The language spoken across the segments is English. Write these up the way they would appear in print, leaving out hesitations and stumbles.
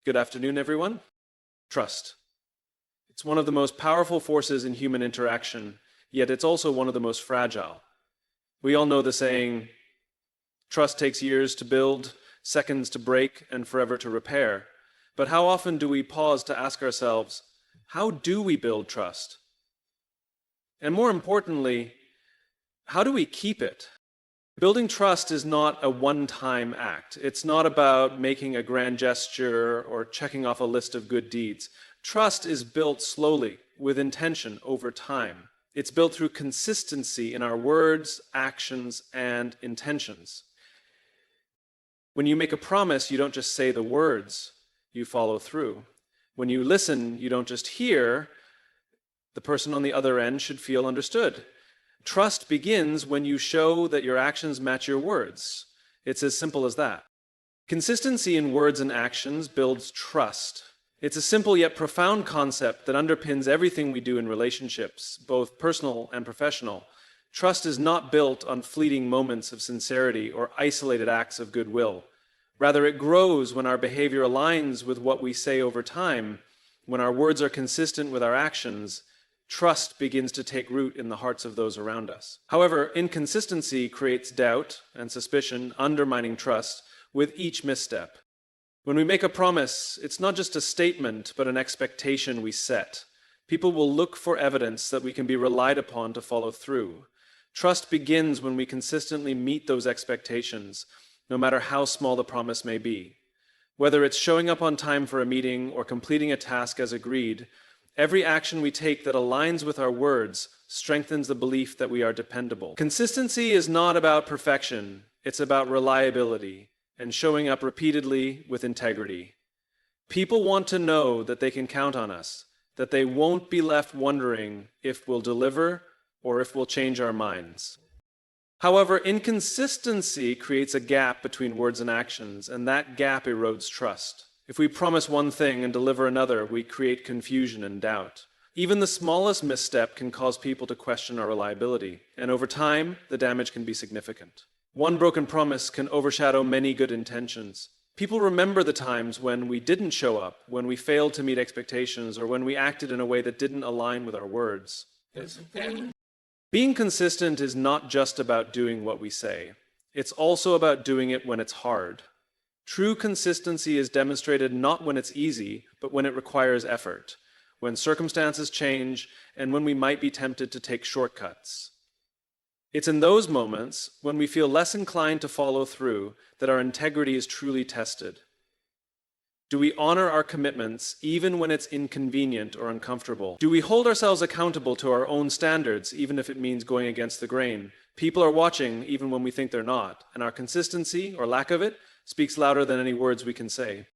Good afternoon, everyone. Trust. It's one of the most powerful forces in human interaction, yet it's also one of the most fragile. We all know the saying, trust takes years to build, seconds to break, and forever to repair. But how often do we pause to ask ourselves, how do we build trust? And more importantly, how do we keep it? Building trust is not a one-time act. It's not about making a grand gesture or checking off a list of good deeds. Trust is built slowly, with intention, over time. It's built through consistency in our words, actions, and intentions. When you make a promise, you don't just say the words, you follow through. When you listen, you don't just hear. The person on the other end should feel understood. Trust begins when you show that your actions match your words. It's as simple as that. Consistency in words and actions builds trust. It's a simple yet profound concept that underpins everything we do in relationships, both personal and professional. Trust is not built on fleeting moments of sincerity or isolated acts of goodwill. Rather, it grows when our behavior aligns with what we say over time, when our words are consistent with our actions. Trust begins to take root in the hearts of those around us. However, inconsistency creates doubt and suspicion, undermining trust with each misstep. When we make a promise, it's not just a statement, but an expectation we set. People will look for evidence that we can be relied upon to follow through. Trust begins when we consistently meet those expectations, no matter how small the promise may be. Whether it's showing up on time for a meeting or completing a task as agreed, every action we take that aligns with our words strengthens the belief that we are dependable. Consistency is not about perfection, it's about reliability and showing up repeatedly with integrity. People want to know that they can count on us, that they won't be left wondering if we'll deliver or if we'll change our minds. However, inconsistency creates a gap between words and actions, and that gap erodes trust. If we promise one thing and deliver another, we create confusion and doubt. Even the smallest misstep can cause people to question our reliability, and over time, the damage can be significant. One broken promise can overshadow many good intentions. People remember the times when we didn't show up, when we failed to meet expectations, or when we acted in a way that didn't align with our words. Being consistent is not just about doing what we say. It's also about doing it when it's hard. True consistency is demonstrated not when it's easy, but when it requires effort, when circumstances change, and when we might be tempted to take shortcuts. It's in those moments, when we feel less inclined to follow through, that our integrity is truly tested. Do we honor our commitments even when it's inconvenient or uncomfortable? Do we hold ourselves accountable to our own standards even if it means going against the grain? People are watching even when we think they're not, and our consistency, or lack of it, speaks louder than any words we can say.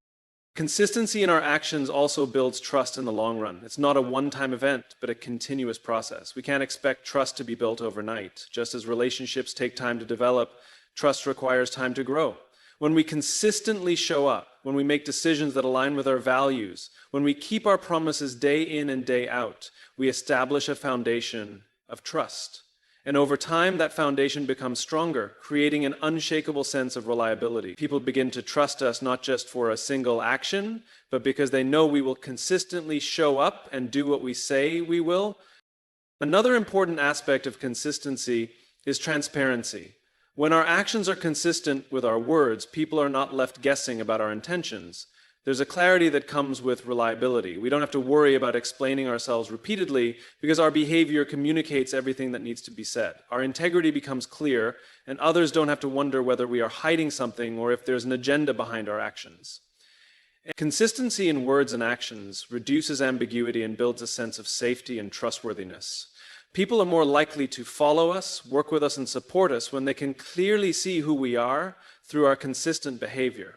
Consistency in our actions also builds trust in the long run. It's not a one-time event, but a continuous process. We can't expect trust to be built overnight. Just as relationships take time to develop, trust requires time to grow. When we consistently show up, when we make decisions that align with our values, when we keep our promises day in and day out, we establish a foundation of trust. And over time, that foundation becomes stronger, creating an unshakable sense of reliability. People begin to trust us not just for a single action, but because they know we will consistently show up and do what we say we will. Another important aspect of consistency is transparency. When our actions are consistent with our words, people are not left guessing about our intentions. There's a clarity that comes with reliability. We don't have to worry about explaining ourselves repeatedly because our behavior communicates everything that needs to be said. Our integrity becomes clear, and others don't have to wonder whether we are hiding something or if there's an agenda behind our actions. Consistency in words and actions reduces ambiguity and builds a sense of safety and trustworthiness. People are more likely to follow us, work with us, and support us when they can clearly see who we are through our consistent behavior.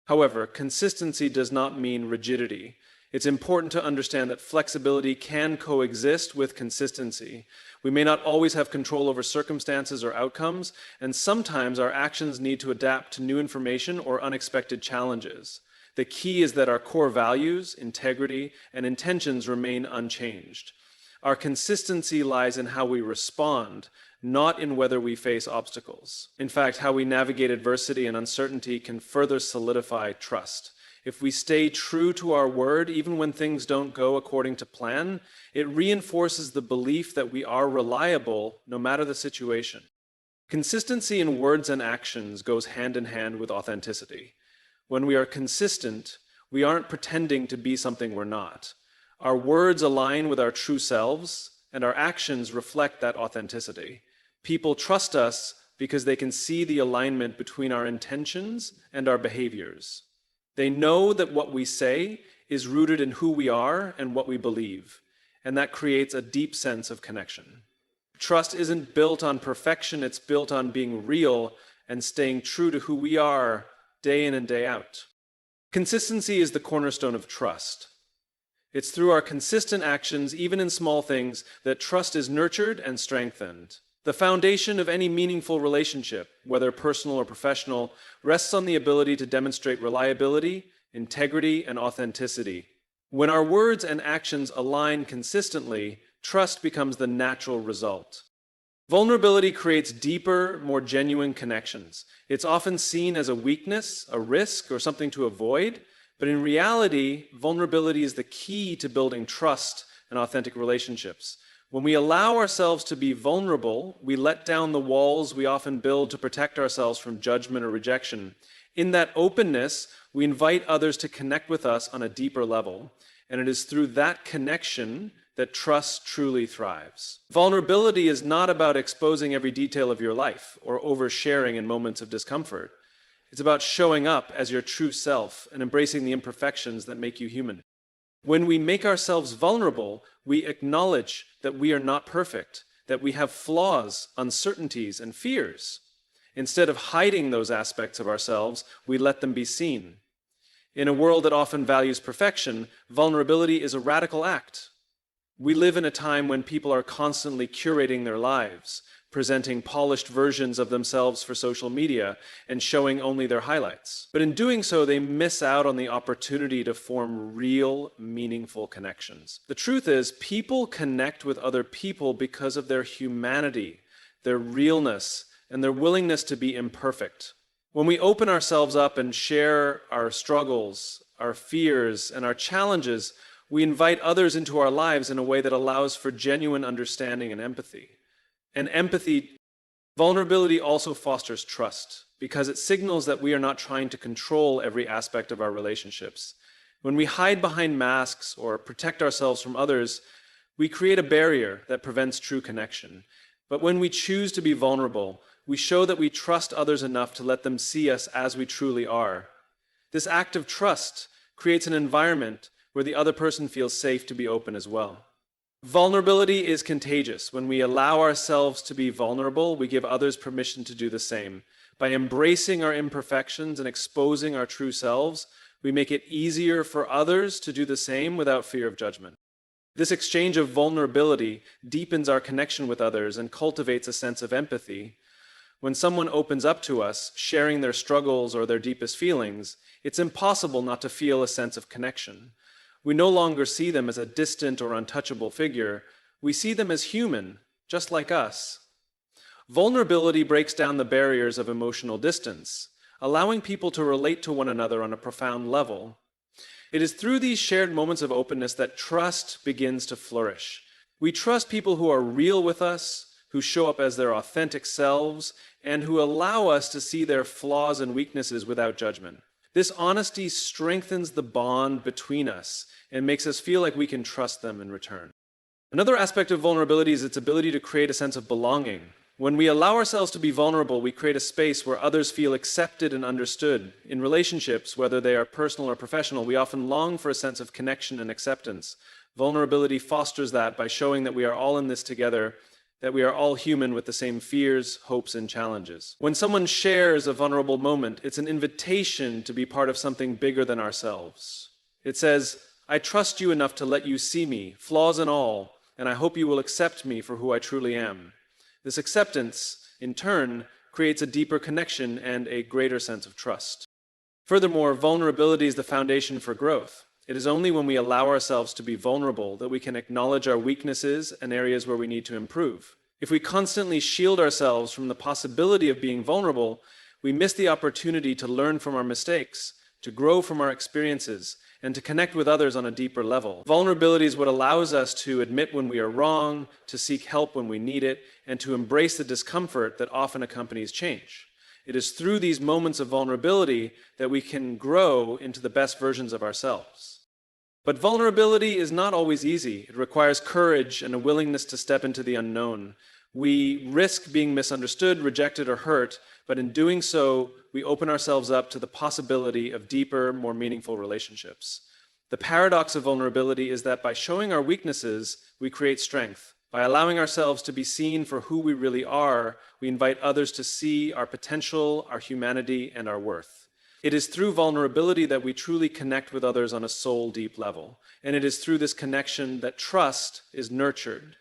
However, consistency does not mean rigidity. It's important to understand that flexibility can coexist with consistency. We may not always have control over circumstances or outcomes, and sometimes our actions need to adapt to new information or unexpected challenges. The key is that our core values, integrity, and intentions remain unchanged. Our consistency lies in how we respond, not in whether we face obstacles. In fact, how we navigate adversity and uncertainty can further solidify trust. If we stay true to our word, even when things don't go according to plan, it reinforces the belief that we are reliable no matter the situation. Consistency in words and actions goes hand in hand with authenticity. When we are consistent, we aren't pretending to be something we're not. Our words align with our true selves, and our actions reflect that authenticity. People trust us because they can see the alignment between our intentions and our behaviors. They know that what we say is rooted in who we are and what we believe, and that creates a deep sense of connection. Trust isn't built on perfection, it's built on being real and staying true to who we are day in and day out. Consistency is the cornerstone of trust. It's through our consistent actions, even in small things, that trust is nurtured and strengthened. The foundation of any meaningful relationship, whether personal or professional, rests on the ability to demonstrate reliability, integrity, and authenticity. When our words and actions align consistently, trust becomes the natural result. Vulnerability creates deeper, more genuine connections. It's often seen as a weakness, a risk, or something to avoid, but in reality, vulnerability is the key to building trust and authentic relationships. When we allow ourselves to be vulnerable, we let down the walls we often build to protect ourselves from judgment or rejection. In that openness, we invite others to connect with us on a deeper level, and it is through that connection that trust truly thrives. Vulnerability is not about exposing every detail of your life or oversharing in moments of discomfort. It's about showing up as your true self and embracing the imperfections that make you human. When we make ourselves vulnerable, we acknowledge that we are not perfect, that we have flaws, uncertainties, and fears. Instead of hiding those aspects of ourselves, we let them be seen. In a world that often values perfection, vulnerability is a radical act. We live in a time when people are constantly curating their lives, presenting polished versions of themselves for social media and showing only their highlights. But in doing so, they miss out on the opportunity to form real, meaningful connections. The truth is, people connect with other people because of their humanity, their realness, and their willingness to be imperfect. When we open ourselves up and share our struggles, our fears, and our challenges, we invite others into our lives in a way that allows for genuine understanding and empathy. And vulnerability also fosters trust because it signals that we are not trying to control every aspect of our relationships. When we hide behind masks or protect ourselves from others, we create a barrier that prevents true connection. But when we choose to be vulnerable, we show that we trust others enough to let them see us as we truly are. This act of trust creates an environment where the other person feels safe to be open as well. Vulnerability is contagious. When we allow ourselves to be vulnerable, we give others permission to do the same. By embracing our imperfections and exposing our true selves, we make it easier for others to do the same without fear of judgment. This exchange of vulnerability deepens our connection with others and cultivates a sense of empathy. When someone opens up to us, sharing their struggles or their deepest feelings, it's impossible not to feel a sense of connection. We no longer see them as a distant or untouchable figure. We see them as human, just like us. Vulnerability breaks down the barriers of emotional distance, allowing people to relate to one another on a profound level. It is through these shared moments of openness that trust begins to flourish. We trust people who are real with us, who show up as their authentic selves, and who allow us to see their flaws and weaknesses without judgment. This honesty strengthens the bond between us and makes us feel like we can trust them in return. Another aspect of vulnerability is its ability to create a sense of belonging. When we allow ourselves to be vulnerable, we create a space where others feel accepted and understood. In relationships, whether they are personal or professional, we often long for a sense of connection and acceptance. Vulnerability fosters that by showing that we are all in this together, that we are all human with the same fears, hopes, and challenges. When someone shares a vulnerable moment, it's an invitation to be part of something bigger than ourselves. It says, I trust you enough to let you see me, flaws and all, and I hope you will accept me for who I truly am. This acceptance, in turn, creates a deeper connection and a greater sense of trust. Furthermore, vulnerability is the foundation for growth. It is only when we allow ourselves to be vulnerable that we can acknowledge our weaknesses and areas where we need to improve. If we constantly shield ourselves from the possibility of being vulnerable, we miss the opportunity to learn from our mistakes, to grow from our experiences, and to connect with others on a deeper level. Vulnerability is what allows us to admit when we are wrong, to seek help when we need it, and to embrace the discomfort that often accompanies change. It is through these moments of vulnerability that we can grow into the best versions of ourselves. But vulnerability is not always easy. It requires courage and a willingness to step into the unknown. We risk being misunderstood, rejected, or hurt, but in doing so, we open ourselves up to the possibility of deeper, more meaningful relationships. The paradox of vulnerability is that by showing our weaknesses, we create strength. By allowing ourselves to be seen for who we really are, we invite others to see our potential, our humanity, and our worth. It is through vulnerability that we truly connect with others on a soul-deep level. And it is through this connection that trust is nurtured.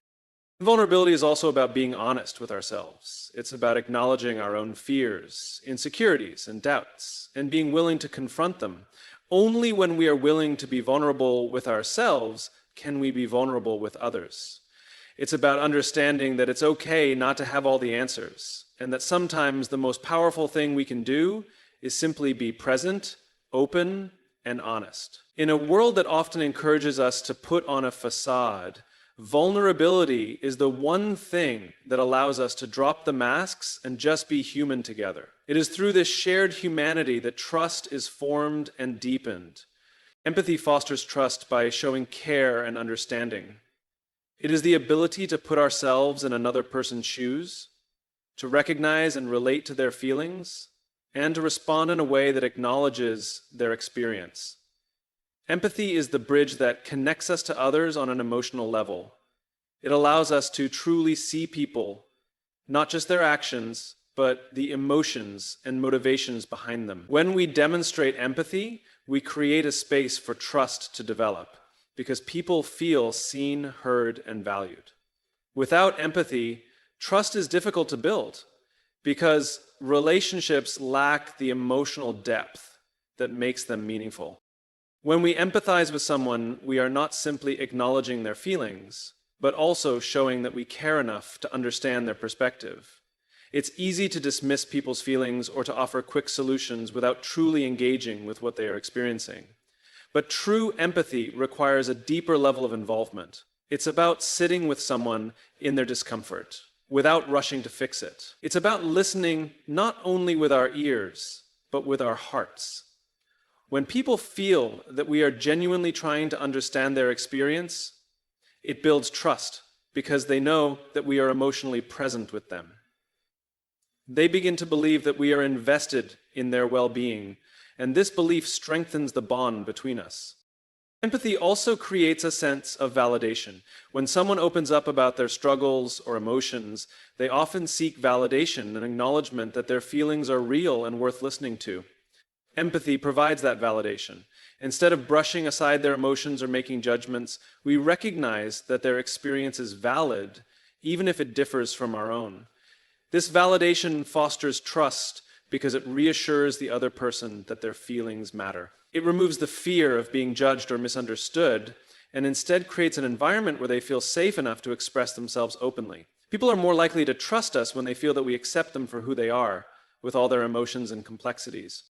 Vulnerability is also about being honest with ourselves. It's about acknowledging our own fears, insecurities, and doubts, and being willing to confront them. Only when we are willing to be vulnerable with ourselves can we be vulnerable with others. It's about understanding that it's okay not to have all the answers, and that sometimes the most powerful thing we can do is simply be present, open, and honest. In a world that often encourages us to put on a facade, vulnerability is the one thing that allows us to drop the masks and just be human together. It is through this shared humanity that trust is formed and deepened. Empathy fosters trust by showing care and understanding. It is the ability to put ourselves in another person's shoes, to recognize and relate to their feelings, and to respond in a way that acknowledges their experience. Empathy is the bridge that connects us to others on an emotional level. It allows us to truly see people, not just their actions, but the emotions and motivations behind them. When we demonstrate empathy, we create a space for trust to develop, because people feel seen, heard, and valued. Without empathy, trust is difficult to build, because relationships lack the emotional depth that makes them meaningful. When we empathize with someone, we are not simply acknowledging their feelings, but also showing that we care enough to understand their perspective. It's easy to dismiss people's feelings or to offer quick solutions without truly engaging with what they are experiencing. But true empathy requires a deeper level of involvement. It's about sitting with someone in their discomfort, without rushing to fix it. It's about listening not only with our ears, but with our hearts. When people feel that we are genuinely trying to understand their experience, it builds trust because they know that we are emotionally present with them. They begin to believe that we are invested in their well-being, and this belief strengthens the bond between us. Empathy also creates a sense of validation. When someone opens up about their struggles or emotions, they often seek validation and acknowledgement that their feelings are real and worth listening to. Empathy provides that validation. Instead of brushing aside their emotions or making judgments, we recognize that their experience is valid, even if it differs from our own. This validation fosters trust because it reassures the other person that their feelings matter. It removes the fear of being judged or misunderstood, and instead creates an environment where they feel safe enough to express themselves openly. People are more likely to trust us when they feel that we accept them for who they are, with all their emotions and complexities.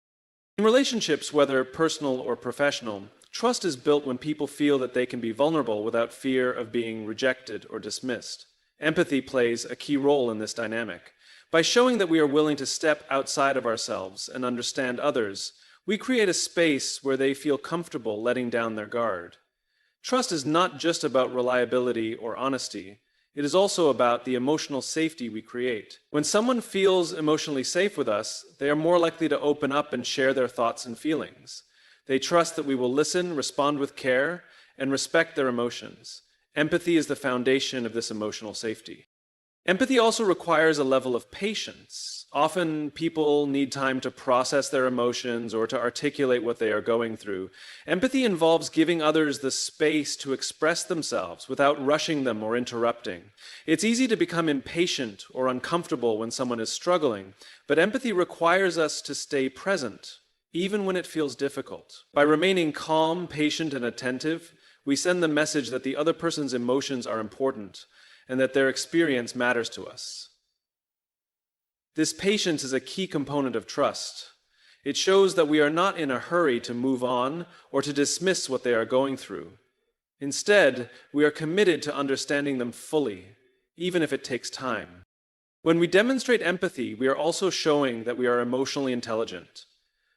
In relationships, whether personal or professional, trust is built when people feel that they can be vulnerable without fear of being rejected or dismissed. Empathy plays a key role in this dynamic. By showing that we are willing to step outside of ourselves and understand others, we create a space where they feel comfortable letting down their guard. Trust is not just about reliability or honesty. It is also about the emotional safety we create. When someone feels emotionally safe with us, they are more likely to open up and share their thoughts and feelings. They trust that we will listen, respond with care, and respect their emotions. Empathy is the foundation of this emotional safety. Empathy also requires a level of patience. Often people need time to process their emotions or to articulate what they are going through. Empathy involves giving others the space to express themselves without rushing them or interrupting. It's easy to become impatient or uncomfortable when someone is struggling, but empathy requires us to stay present, even when it feels difficult. By remaining calm, patient, and attentive, we send the message that the other person's emotions are important and that their experience matters to us. This patience is a key component of trust. It shows that we are not in a hurry to move on or to dismiss what they are going through. Instead, we are committed to understanding them fully, even if it takes time. When we demonstrate empathy, we are also showing that we are emotionally intelligent.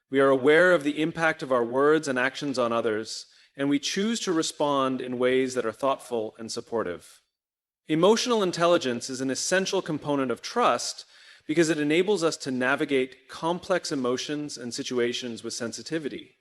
We are aware of the impact of our words and actions on others, and we choose to respond in ways that are thoughtful and supportive. Emotional intelligence is an essential component of trust because it enables us to navigate complex emotions and situations with sensitivity.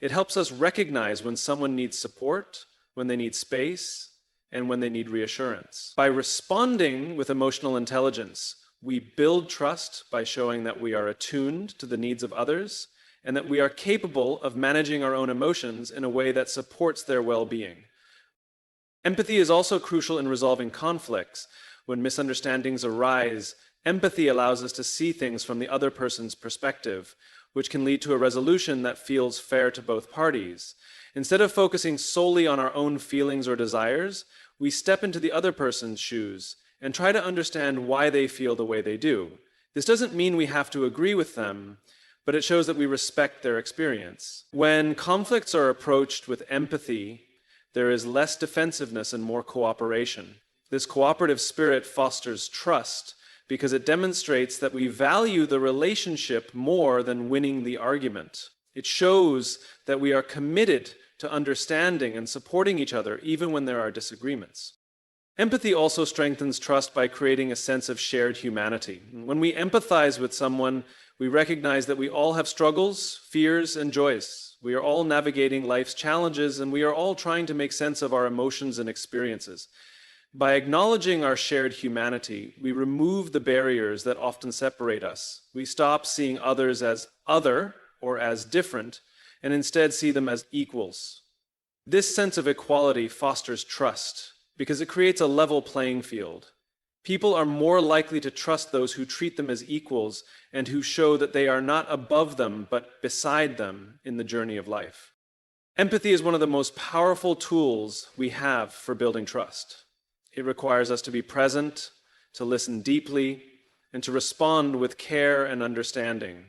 It helps us recognize when someone needs support, when they need space, and when they need reassurance. By responding with emotional intelligence, we build trust by showing that we are attuned to the needs of others and that we are capable of managing our own emotions in a way that supports their well-being. Empathy is also crucial in resolving conflicts. When misunderstandings arise, empathy allows us to see things from the other person's perspective, which can lead to a resolution that feels fair to both parties. Instead of focusing solely on our own feelings or desires, we step into the other person's shoes and try to understand why they feel the way they do. This doesn't mean we have to agree with them, but it shows that we respect their experience. When conflicts are approached with empathy, there is less defensiveness and more cooperation. This cooperative spirit fosters trust because it demonstrates that we value the relationship more than winning the argument. It shows that we are committed to understanding and supporting each other even when there are disagreements. Empathy also strengthens trust by creating a sense of shared humanity. When we empathize with someone, we recognize that we all have struggles, fears, and joys. We are all navigating life's challenges, and we are all trying to make sense of our emotions and experiences. By acknowledging our shared humanity, we remove the barriers that often separate us. We stop seeing others as other or as different, and instead see them as equals. This sense of equality fosters trust because it creates a level playing field. People are more likely to trust those who treat them as equals and who show that they are not above them but beside them in the journey of life. Empathy is one of the most powerful tools we have for building trust. It requires us to be present, to listen deeply, and to respond with care and understanding.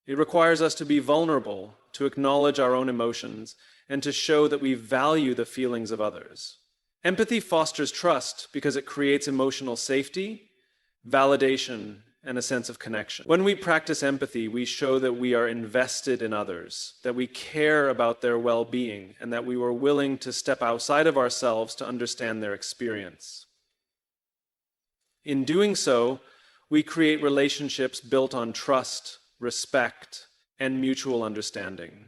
It requires us to be vulnerable, to acknowledge our own emotions, and to show that we value the feelings of others. Empathy fosters trust because it creates emotional safety, validation, and a sense of connection. When we practice empathy, we show that we are invested in others, that we care about their well-being, and that we were willing to step outside of ourselves to understand their experience. In doing so, we create relationships built on trust, respect, and mutual understanding.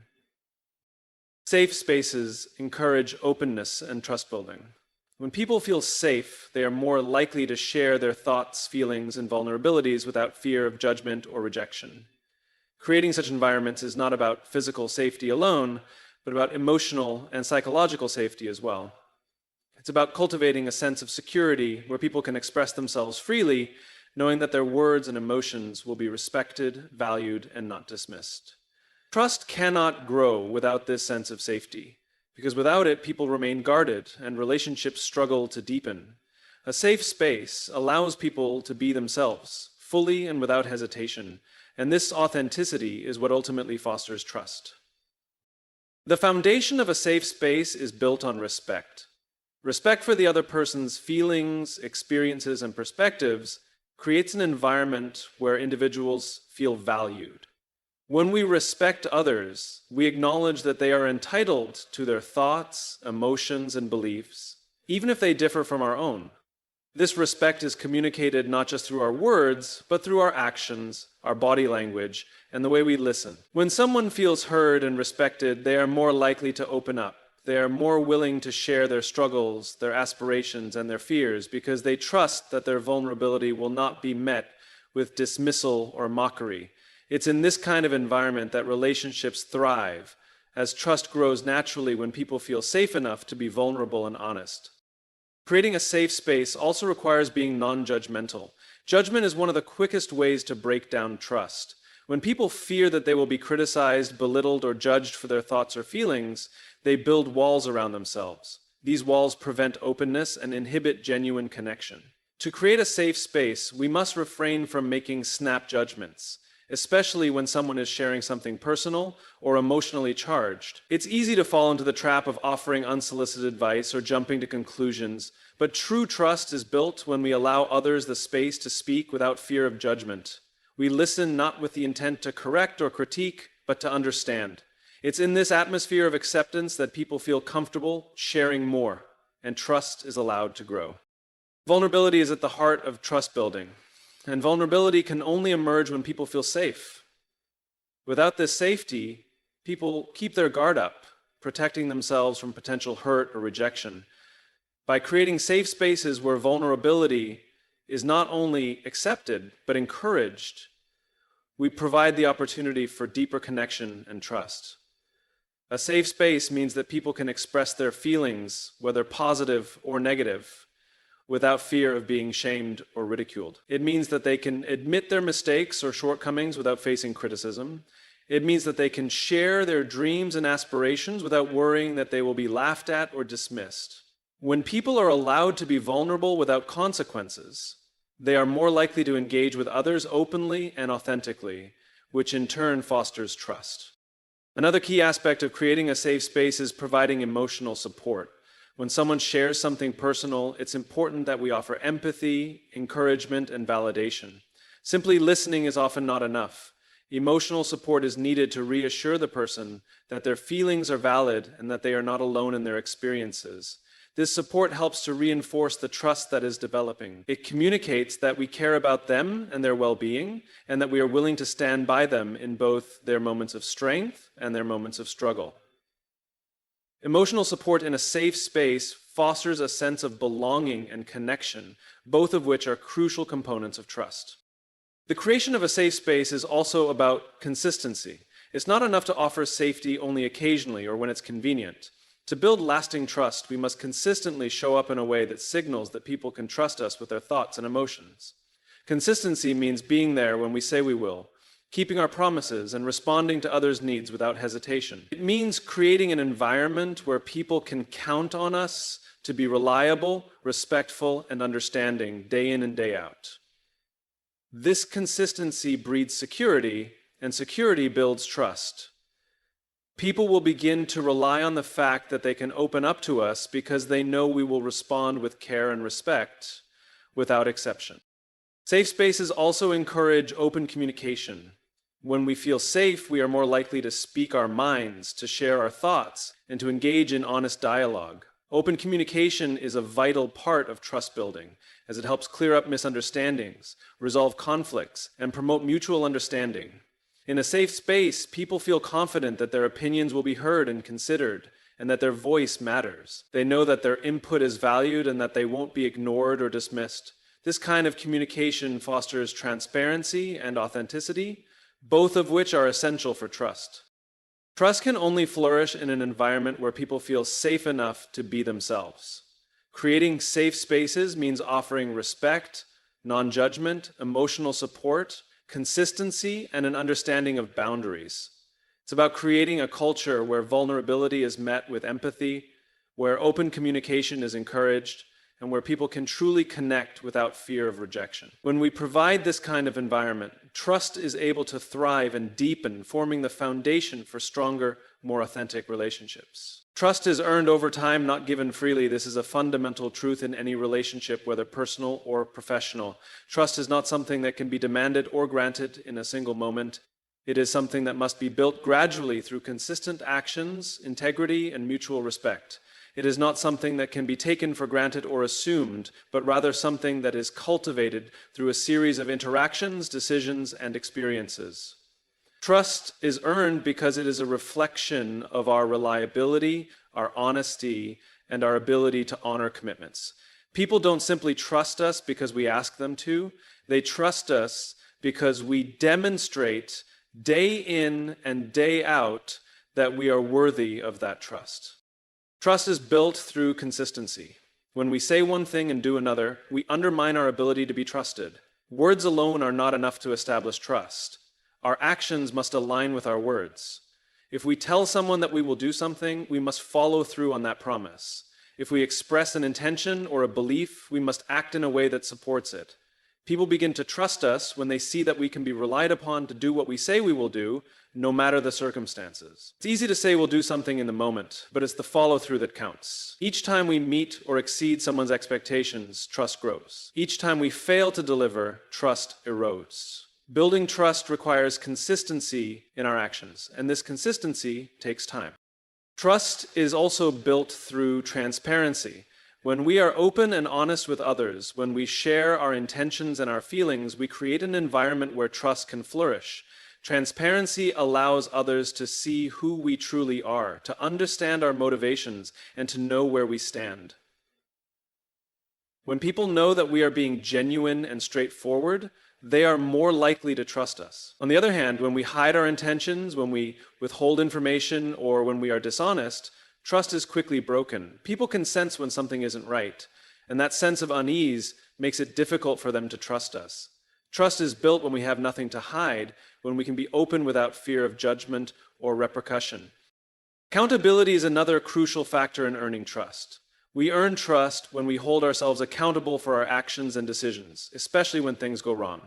Safe spaces encourage openness and trust building. When people feel safe, they are more likely to share their thoughts, feelings, and vulnerabilities without fear of judgment or rejection. Creating such environments is not about physical safety alone, but about emotional and psychological safety as well. It's about cultivating a sense of security where people can express themselves freely, knowing that their words and emotions will be respected, valued, and not dismissed. Trust cannot grow without this sense of safety, because without it, people remain guarded and relationships struggle to deepen. A safe space allows people to be themselves, fully and without hesitation, and this authenticity is what ultimately fosters trust. The foundation of a safe space is built on respect. Respect for the other person's feelings, experiences, and perspectives creates an environment where individuals feel valued. When we respect others, we acknowledge that they are entitled to their thoughts, emotions, and beliefs, even if they differ from our own. This respect is communicated not just through our words, but through our actions, our body language, and the way we listen. When someone feels heard and respected, they are more likely to open up. They are more willing to share their struggles, their aspirations, and their fears because they trust that their vulnerability will not be met with dismissal or mockery. It's in this kind of environment that relationships thrive, as trust grows naturally when people feel safe enough to be vulnerable and honest. Creating a safe space also requires being non-judgmental. Judgment is one of the quickest ways to break down trust. When people fear that they will be criticized, belittled, or judged for their thoughts or feelings, they build walls around themselves. These walls prevent openness and inhibit genuine connection. To create a safe space, we must refrain from making snap judgments. especially when someone is sharing something personal or emotionally charged. It's easy to fall into the trap of offering unsolicited advice or jumping to conclusions, but true trust is built when we allow others the space to speak without fear of judgment. We listen not with the intent to correct or critique, but to understand. It's in this atmosphere of acceptance that people feel comfortable sharing more, and trust is allowed to grow. Vulnerability is at the heart of trust building, and vulnerability can only emerge when people feel safe. Without this safety, people keep their guard up, protecting themselves from potential hurt or rejection. By creating safe spaces where vulnerability is not only accepted, but encouraged, we provide the opportunity for deeper connection and trust. A safe space means that people can express their feelings, whether positive or negative, without fear of being shamed or ridiculed. It means that they can admit their mistakes or shortcomings without facing criticism. It means that they can share their dreams and aspirations without worrying that they will be laughed at or dismissed. When people are allowed to be vulnerable without consequences, they are more likely to engage with others openly and authentically, which in turn fosters trust. Another key aspect of creating a safe space is providing emotional support. When someone shares something personal, it's important that we offer empathy, encouragement, and validation. Simply listening is often not enough. Emotional support is needed to reassure the person that their feelings are valid and that they are not alone in their experiences. This support helps to reinforce the trust that is developing. It communicates that we care about them and their well-being, and that we are willing to stand by them in both their moments of strength and their moments of struggle. Emotional support in a safe space fosters a sense of belonging and connection, both of which are crucial components of trust. The creation of a safe space is also about consistency. It's not enough to offer safety only occasionally or when it's convenient. To build lasting trust, we must consistently show up in a way that signals that people can trust us with their thoughts and emotions. Consistency means being there when we say we will, keeping our promises, and responding to others' needs without hesitation. It means creating an environment where people can count on us to be reliable, respectful, and understanding day in and day out. This consistency breeds security, and security builds trust. People will begin to rely on the fact that they can open up to us because they know we will respond with care and respect without exception. Safe spaces also encourage open communication. When we feel safe, we are more likely to speak our minds, to share our thoughts, and to engage in honest dialogue. Open communication is a vital part of trust building, as it helps clear up misunderstandings, resolve conflicts, and promote mutual understanding. In a safe space, people feel confident that their opinions will be heard and considered, and that their voice matters. They know that their input is valued and that they won't be ignored or dismissed. This kind of communication fosters transparency and authenticity, both of which are essential for trust. Trust can only flourish in an environment where people feel safe enough to be themselves. Creating safe spaces means offering respect, non-judgment, emotional support, consistency, and an understanding of boundaries. It's about creating a culture where vulnerability is met with empathy, where open communication is encouraged, and where people can truly connect without fear of rejection. When we provide this kind of environment, trust is able to thrive and deepen, forming the foundation for stronger, more authentic relationships. Trust is earned over time, not given freely. This is a fundamental truth in any relationship, whether personal or professional. Trust is not something that can be demanded or granted in a single moment. It is something that must be built gradually through consistent actions, integrity, and mutual respect. It is not something that can be taken for granted or assumed, but rather something that is cultivated through a series of interactions, decisions, and experiences. Trust is earned because it is a reflection of our reliability, our honesty, and our ability to honor commitments. People don't simply trust us because we ask them to. They trust us because we demonstrate day in and day out that we are worthy of that trust. Trust is built through consistency. When we say one thing and do another, we undermine our ability to be trusted. Words alone are not enough to establish trust. Our actions must align with our words. If we tell someone that we will do something, we must follow through on that promise. If we express an intention or a belief, we must act in a way that supports it. People begin to trust us when they see that we can be relied upon to do what we say we will do, no matter the circumstances. It's easy to say we'll do something in the moment, but it's the follow-through that counts. Each time we meet or exceed someone's expectations, trust grows. Each time we fail to deliver, trust erodes. Building trust requires consistency in our actions, and this consistency takes time. Trust is also built through transparency. When we are open and honest with others, when we share our intentions and our feelings, we create an environment where trust can flourish. Transparency allows others to see who we truly are, to understand our motivations, and to know where we stand. When people know that we are being genuine and straightforward, they are more likely to trust us. On the other hand, when we hide our intentions, when we withhold information, or when we are dishonest, trust is quickly broken. People can sense when something isn't right, and that sense of unease makes it difficult for them to trust us. Trust is built when we have nothing to hide, when we can be open without fear of judgment or repercussion. Accountability is another crucial factor in earning trust. We earn trust when we hold ourselves accountable for our actions and decisions, especially when things go wrong.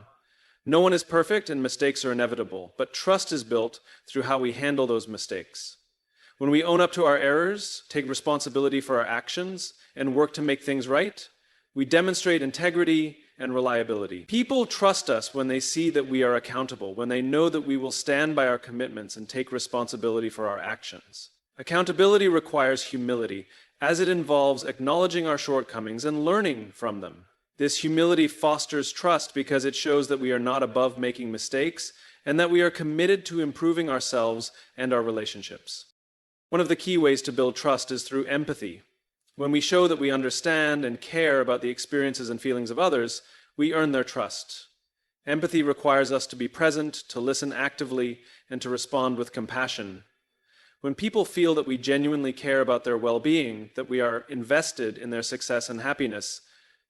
No one is perfect and mistakes are inevitable, but trust is built through how we handle those mistakes. When we own up to our errors, take responsibility for our actions, and work to make things right, we demonstrate integrity and reliability. People trust us when they see that we are accountable, when they know that we will stand by our commitments and take responsibility for our actions. Accountability requires humility, as it involves acknowledging our shortcomings and learning from them. This humility fosters trust because it shows that we are not above making mistakes and that we are committed to improving ourselves and our relationships. One of the key ways to build trust is through empathy. When we show that we understand and care about the experiences and feelings of others, we earn their trust. Empathy requires us to be present, to listen actively, and to respond with compassion. When people feel that we genuinely care about their well-being, that we are invested in their success and happiness,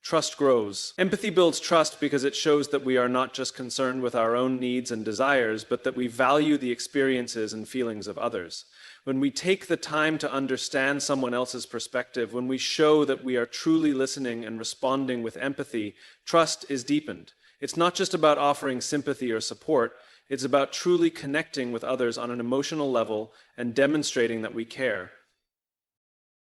trust grows. Empathy builds trust because it shows that we are not just concerned with our own needs and desires, but that we value the experiences and feelings of others. When we take the time to understand someone else's perspective, when we show that we are truly listening and responding with empathy, trust is deepened. It's not just about offering sympathy or support, it's about truly connecting with others on an emotional level and demonstrating that we care.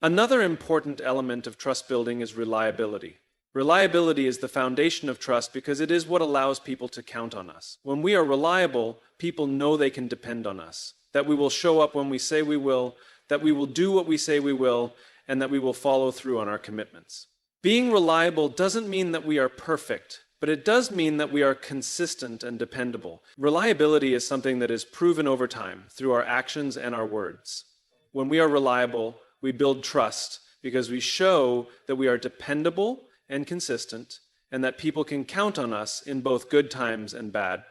Another important element of trust building is reliability. Reliability is the foundation of trust because it is what allows people to count on us. When we are reliable, people know they can depend on us, that we will show up when we say we will, that we will do what we say we will, and that we will follow through on our commitments. Being reliable doesn't mean that we are perfect, but it does mean that we are consistent and dependable. Reliability is something that is proven over time through our actions and our words. When we are reliable, we build trust because we show that we are dependable and consistent, and that people can count on us in both good times and bad.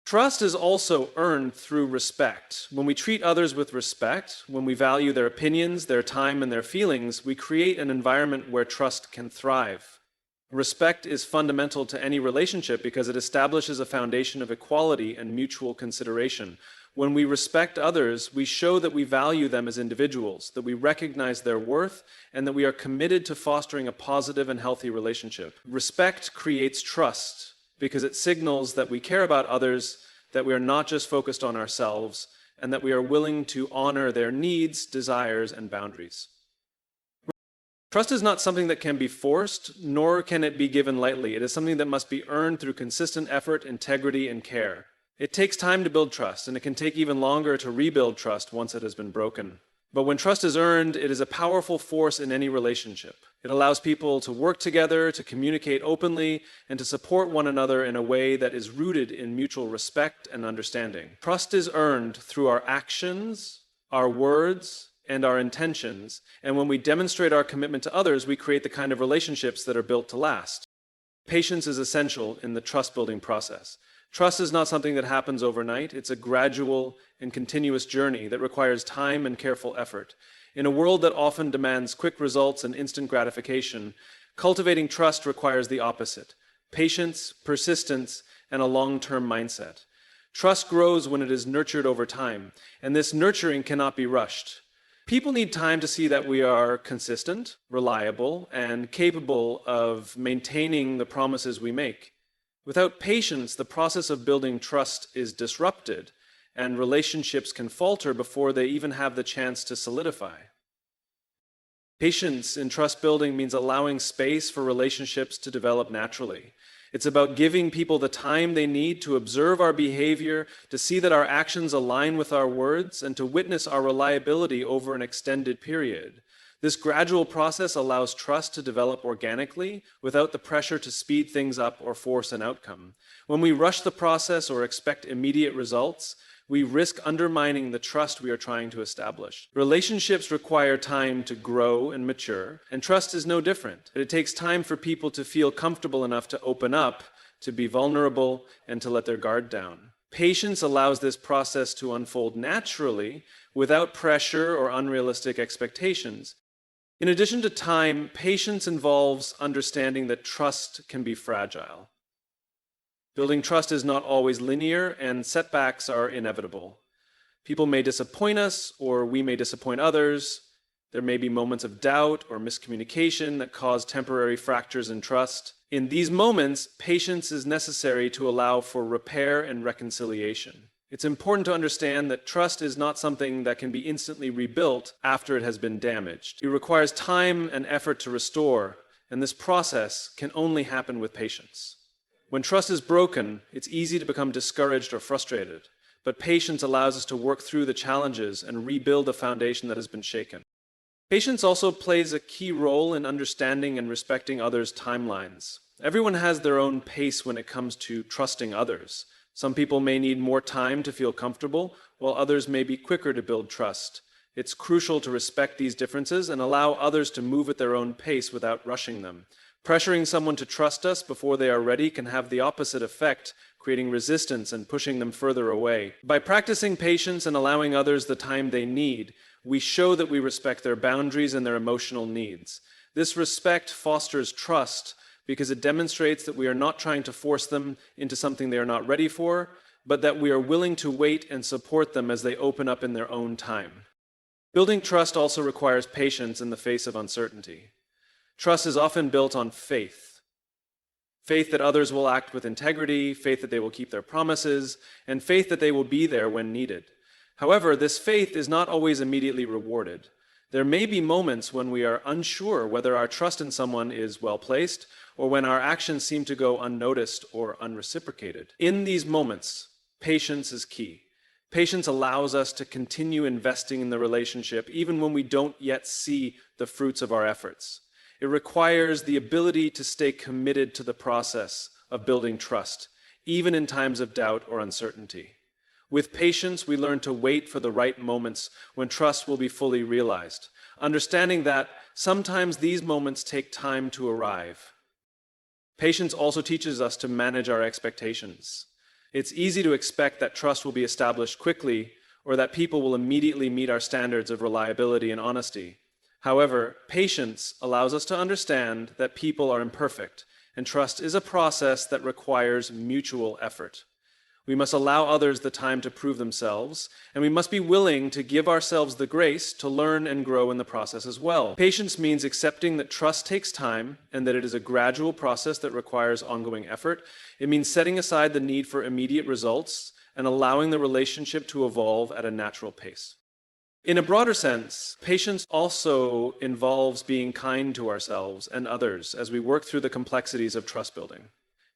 Trust is also earned through respect. When we treat others with respect, when we value their opinions, their time, and their feelings, we create an environment where trust can thrive. Respect is fundamental to any relationship because it establishes a foundation of equality and mutual consideration. When we respect others, we show that we value them as individuals, that we recognize their worth, and that we are committed to fostering a positive and healthy relationship. Respect creates trust because it signals that we care about others, that we are not just focused on ourselves, and that we are willing to honor their needs, desires, and boundaries. Trust is not something that can be forced, nor can it be given lightly. It is something that must be earned through consistent effort, integrity, and care. It takes time to build trust, and it can take even longer to rebuild trust once it has been broken. But when trust is earned, it is a powerful force in any relationship. It allows people to work together, to communicate openly, and to support one another in a way that is rooted in mutual respect and understanding. Trust is earned through our actions, our words, and our intentions, and when we demonstrate our commitment to others, we create the kind of relationships that are built to last. Patience is essential in the trust-building process. Trust is not something that happens overnight. It's a gradual and continuous journey that requires time and careful effort. In a world that often demands quick results and instant gratification, cultivating trust requires the opposite: patience, persistence, and a long-term mindset. Trust grows when it is nurtured over time, and this nurturing cannot be rushed. People need time to see that we are consistent, reliable, and capable of maintaining the promises we make. Without patience, the process of building trust is disrupted, and relationships can falter before they even have the chance to solidify. Patience in trust building means allowing space for relationships to develop naturally. It's about giving people the time they need to observe our behavior, to see that our actions align with our words, and to witness our reliability over an extended period. This gradual process allows trust to develop organically without the pressure to speed things up or force an outcome. When we rush the process or expect immediate results, we risk undermining the trust we are trying to establish. Relationships require time to grow and mature, and trust is no different. It takes time for people to feel comfortable enough to open up, to be vulnerable, and to let their guard down. Patience allows this process to unfold naturally, without pressure or unrealistic expectations. In addition to time, patience involves understanding that trust can be fragile. Building trust is not always linear, and setbacks are inevitable. People may disappoint us, or we may disappoint others. There may be moments of doubt or miscommunication that cause temporary fractures in trust. In these moments, patience is necessary to allow for repair and reconciliation. It's important to understand that trust is not something that can be instantly rebuilt after it has been damaged. It requires time and effort to restore, and this process can only happen with patience. When trust is broken, it's easy to become discouraged or frustrated, but patience allows us to work through the challenges and rebuild a foundation that has been shaken. Patience also plays a key role in understanding and respecting others' timelines. Everyone has their own pace when it comes to trusting others. Some people may need more time to feel comfortable, while others may be quicker to build trust. It's crucial to respect these differences and allow others to move at their own pace without rushing them. Pressuring someone to trust us before they are ready can have the opposite effect, creating resistance and pushing them further away. By practicing patience and allowing others the time they need, we show that we respect their boundaries and their emotional needs. This respect fosters trust because it demonstrates that we are not trying to force them into something they are not ready for, but that we are willing to wait and support them as they open up in their own time. Building trust also requires patience in the face of uncertainty. Trust is often built on faith. Faith that others will act with integrity, faith that they will keep their promises, and faith that they will be there when needed. However, this faith is not always immediately rewarded. There may be moments when we are unsure whether our trust in someone is well placed, or when our actions seem to go unnoticed or unreciprocated. In these moments, patience is key. Patience allows us to continue investing in the relationship even when we don't yet see the fruits of our efforts. It requires the ability to stay committed to the process of building trust, even in times of doubt or uncertainty. With patience, we learn to wait for the right moments when trust will be fully realized, understanding that sometimes these moments take time to arrive. Patience also teaches us to manage our expectations. It's easy to expect that trust will be established quickly or that people will immediately meet our standards of reliability and honesty. However, patience allows us to understand that people are imperfect, and trust is a process that requires mutual effort. We must allow others the time to prove themselves, and we must be willing to give ourselves the grace to learn and grow in the process as well. Patience means accepting that trust takes time and that it is a gradual process that requires ongoing effort. It means setting aside the need for immediate results and allowing the relationship to evolve at a natural pace. In a broader sense, patience also involves being kind to ourselves and others as we work through the complexities of trust building.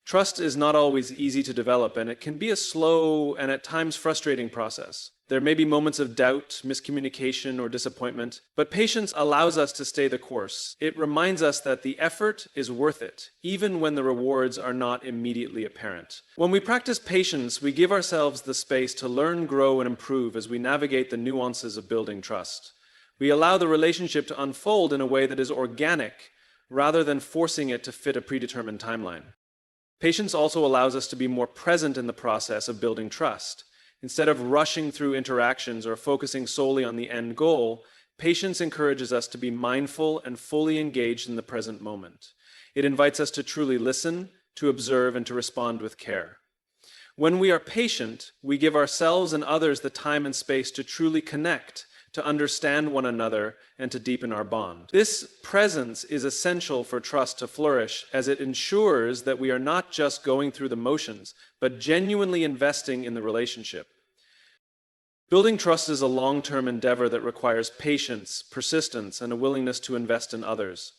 Trust is not always easy to develop, and it can be a slow and at times frustrating process. There may be moments of doubt, miscommunication, or disappointment, but patience allows us to stay the course. It reminds us that the effort is worth it, even when the rewards are not immediately apparent. When we practice patience, we give ourselves the space to learn, grow, and improve as we navigate the nuances of building trust. We allow the relationship to unfold in a way that is organic, rather than forcing it to fit a predetermined timeline. Patience also allows us to be more present in the process of building trust. Instead of rushing through interactions or focusing solely on the end goal, patience encourages us to be mindful and fully engaged in the present moment. It invites us to truly listen, to observe, and to respond with care. When we are patient, we give ourselves and others the time and space to truly connect, to understand one another, and to deepen our bond. This presence is essential for trust to flourish, as it ensures that we are not just going through the motions, but genuinely investing in the relationship. Building trust is a long-term endeavor that requires patience, persistence, and a willingness to invest in others.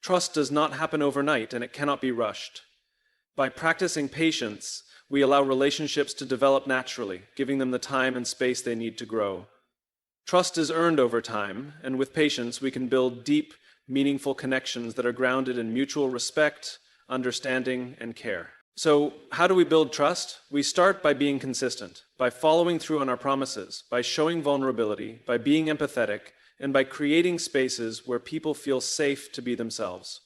Trust does not happen overnight, and it cannot be rushed. By practicing patience, we allow relationships to develop naturally, giving them the time and space they need to grow. Trust is earned over time, and with patience, we can build deep, meaningful connections that are grounded in mutual respect, understanding, and care. So, how do we build trust? We start by being consistent, by following through on our promises, by showing vulnerability, by being empathetic, and by creating spaces where people feel safe to be themselves.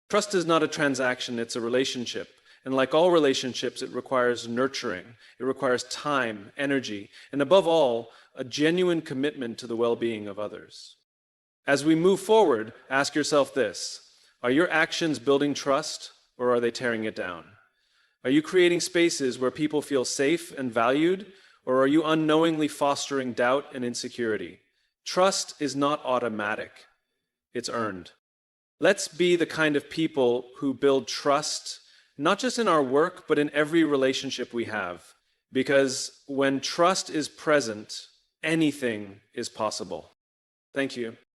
Trust is not a transaction, it's a relationship. And like all relationships, it requires nurturing, it requires time, energy, and above all, a genuine commitment to the well-being of others. As we move forward, ask yourself this: are your actions building trust, or are they tearing it down? Are you creating spaces where people feel safe and valued, or are you unknowingly fostering doubt and insecurity? Trust is not automatic, it's earned. Let's be the kind of people who build trust, not just in our work, but in every relationship we have. Because when trust is present, anything is possible. Thank you.